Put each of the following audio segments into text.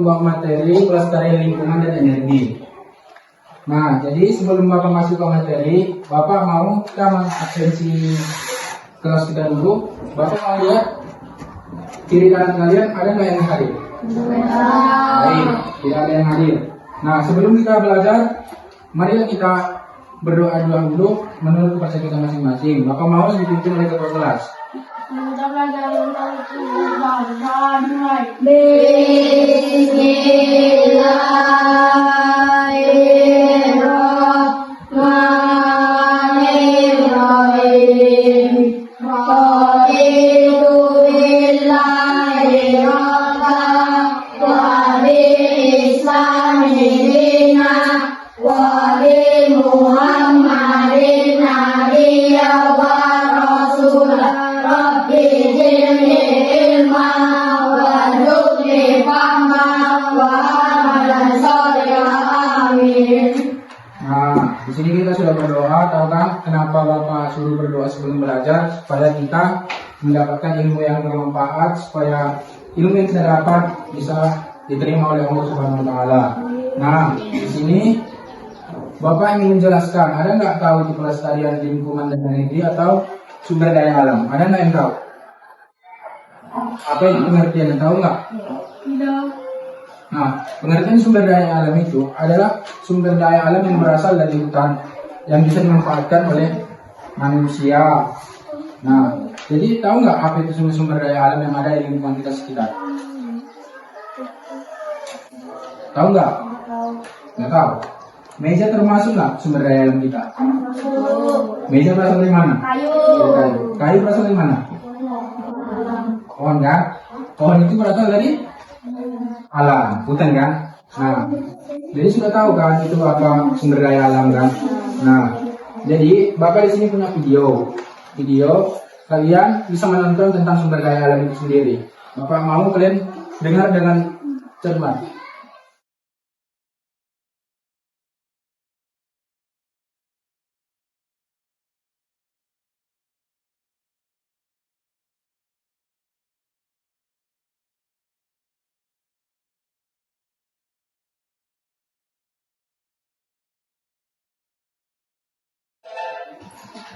bab materi pelestarian lingkungan dan energi. Nah, jadi sebelum Bapak masuk ke materi, Bapak mau kita mengabsensi kelas kita dulu. Bapak mau lihat kiri kanan kalian ada nggak yang hadir? Baik, tidak ada yang hadir. Nah, sebelum kita belajar, marilah kita berdoa dulu menurut kepercayaan kita masing-masing. Bapak mau dipimpin oleh ketua kelas. Di sini kita sudah berdoa, tahu kan kenapa Bapak suruh berdoa sebelum belajar? Supaya kita mendapatkan ilmu yang bermanfaat, supaya ilmu yang kita dapat bisa diterima oleh Allah Subhanahu Wa Taala. Nah, di sini Bapak ingin menjelaskan, ada nggak tahu itu pelestarian lingkungan dan energi atau sumber daya alam? Ada nggak yang tahu? Apa itu pengertian, tahu nggak? Tidak. Nah, pengertian sumber daya alam itu adalah sumber daya alam yang berasal dari hutan yang bisa dimanfaatkan oleh manusia. Nah, jadi tahu nggak apa itu sumber daya alam yang ada di lingkungan kita sekitar? Tahu nggak? Nggak tahu. Meja termasuk nggak sumber daya alam kita? Meja berasal dari mana? Kayu. Kayu berasal dari mana? Pohon kan? Pohon itu berasal dari alam, hutan kan? Nah, jadi sudah tahu kan itu apa sumber daya alam kan? Nah, jadi Bapak di sini punya video kalian bisa menonton tentang sumber daya alam itu sendiri. Bapak mau kalian dengar dengan cermat.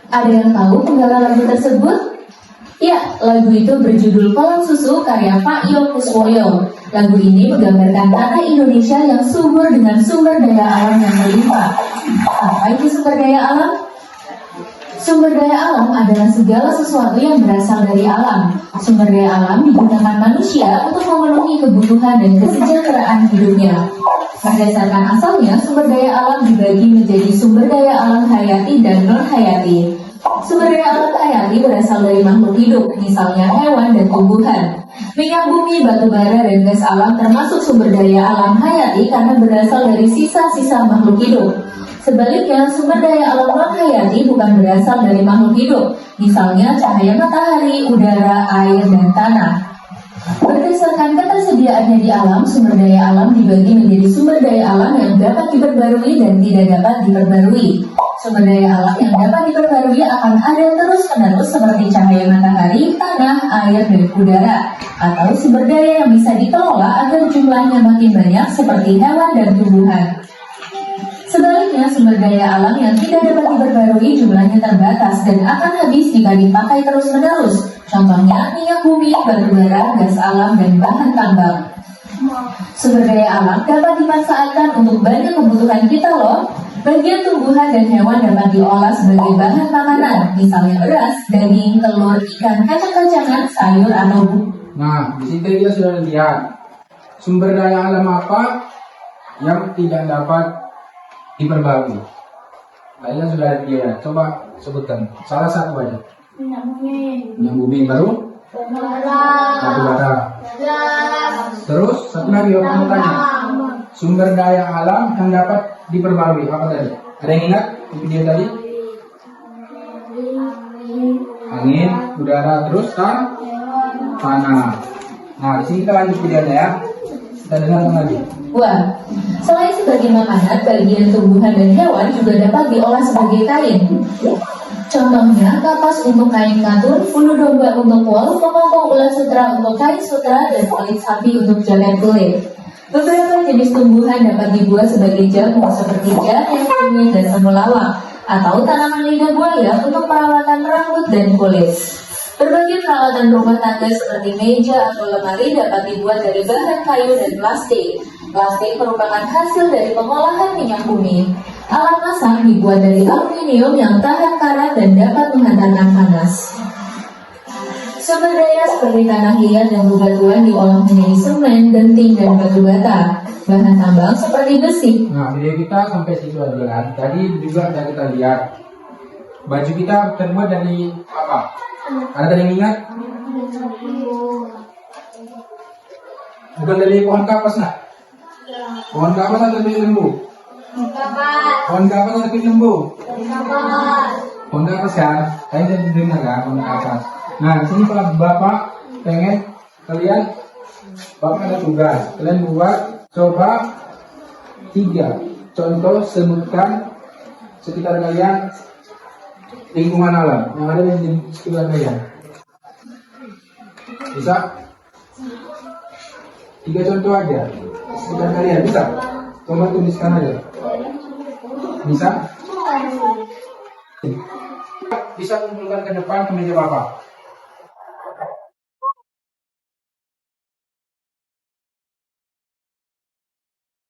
Ada yang tahu penggalan lagu tersebut? Ya, lagu itu berjudul Kolam Susu karya Pak Iyo Kuswoyo. Lagu ini menggambarkan tanah Indonesia yang subur dengan sumber daya alam yang melimpah. Apa itu sumber daya alam? Sumber daya alam adalah segala sesuatu yang berasal dari alam. Sumber daya alam digunakan manusia untuk memenuhi kebutuhan dan kesejahteraan hidupnya. Berdasarkan asalnya, sumber daya alam dibagi menjadi sumber daya alam hayati dan non-hayati. Sumber daya alam hayati berasal dari makhluk hidup, misalnya hewan dan tumbuhan. Minyak bumi, batu bara, dan gas alam termasuk sumber daya alam hayati karena berasal dari sisa-sisa makhluk hidup. Sebaliknya, sumber daya alam non-hayati bukan berasal dari makhluk hidup, misalnya cahaya matahari, udara, air, dan tanah. Berdasarkan ketersediaannya di alam, sumber daya alam dibagi menjadi sumber daya alam yang dapat diperbarui dan tidak dapat diperbarui. Sumber daya alam yang dapat diperbarui akan ada terus-menerus seperti cahaya matahari, tanah, air, dan udara. Atau sumber daya yang bisa dikelola agar jumlahnya makin banyak seperti hewan dan tumbuhan. Sebaliknya, sumber daya alam yang tidak dapat diperbarui jumlahnya terbatas dan akan habis jika dipakai terus-menerus. Contohnya minyak bumi, batu bara, gas alam, dan bahan tambang. Sumber daya alam dapat dimanfaatkan untuk banyak kebutuhan kita loh. Bagian tumbuhan dan hewan dapat diolah sebagai bahan makanan, misalnya beras, daging, telur, ikan, kacang-kacangan, sayur, atau buah. Nah, di situ kita sudah lihat sumber daya alam apa yang tidak dapat diperbarui. Kalian sudah lihat, coba sebutkan salah satu aja. Minyak bumi. Minyak bumi baru, batu bara. Terus satu lagi orang mau tanya, sumber daya alam yang dapat diperbarui apa tadi? Ada yang ingat di video tadi? Angin, udara, terus tanah. Nah, di sini kita lanjut videonya ya. Kita dengarkan lagi. Wah, selain sebagai makanan, bagian tumbuhan dan hewan juga dapat diolah sebagai kain. Contohnya, kapas untuk kain katun, bulu domba untuk wol, pokok ulat sutra untuk kain sutra, dan kulit sapi untuk jaket kulit. Beberapa jenis tumbuhan dapat dibuat sebagai jamu seperti jahe, kunyit, dan temulawak, atau tanaman lidah buaya untuk perawatan rambut dan kulit. Berbagai peralatan rumah tangga seperti meja atau lemari dapat dibuat dari bahan kayu dan plastik. Plastik merupakan hasil dari pengolahan minyak bumi. Alat masak dibuat dari aluminium yang tahan karat dan dapat menghantarkan panas. Sumber daya seperti tanah liat dan bebatuan diolah menjadi semen, genting, dan batu bata. Bahan tambang seperti besi. Nah, video kita sampai situ aja kan. Tadi juga ada kita lihat baju kita terbuat dari apa? Ada yang ingat? Bukan dari pohon kapas, nak? Pohon kapas atau dari lembu? Pohon kapas atau dari lembu? Pohon kapas kan? Kalian jadi dengar kan pohon kapas. Nah, di sini kalau Bapak pengen kalian, Bapak ada tugas. Kalian buat coba 3 contoh, sebutkan sekitar kalian lingkungan alam yang ada di sekitar kalian. Bisa? 3 contoh aja sekitar kalian, bisa? Coba tuliskan aja. Bisa? Bisa kumpulkan ke depan ke meja Bapak.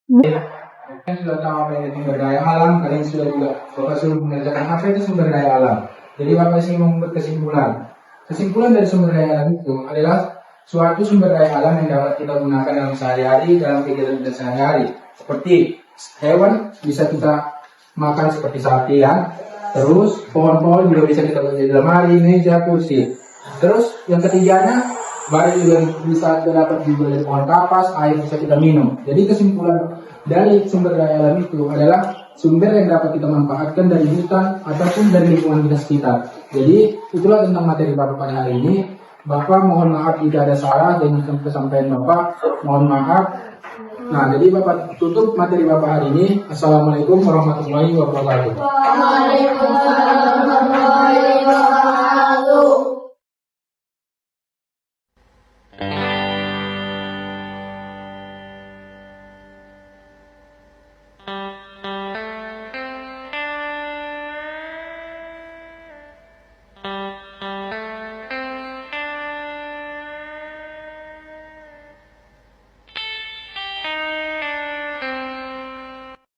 Kalian sudah tahu apa itu sumber daya alam, kalian sudah juga Bapak suruh mengerjakan apa itu sumber daya alam. Jadi Bapak sih membuat kesimpulan. Kesimpulan dari sumber daya alam itu adalah suatu sumber daya alam yang dapat kita gunakan dalam sehari-hari, dalam kegiatan kita sehari-hari. Seperti hewan bisa kita makan seperti sapi kan. Terus pohon-pohon juga bisa kita buat jadi lemari, meja, kursi. Terus yang ketiganya, baru juga bisa dapat juga dari pohon kapas, air bisa kita minum. Jadi kesimpulan dari sumber daya alam itu adalah sumber yang dapat kita manfaatkan dari hutan ataupun dari lingkungan kita sekitar. Jadi itulah tentang materi Bapak pada hari ini. Bapak mohon maaf jika ada salah dengan kesampaian Bapak, mohon maaf. Nah, jadi Bapak tutup materi Bapak hari ini. Assalamualaikum warahmatullahi wabarakatuh. Waalaikumsalam warahmatullahi wabarakatuh.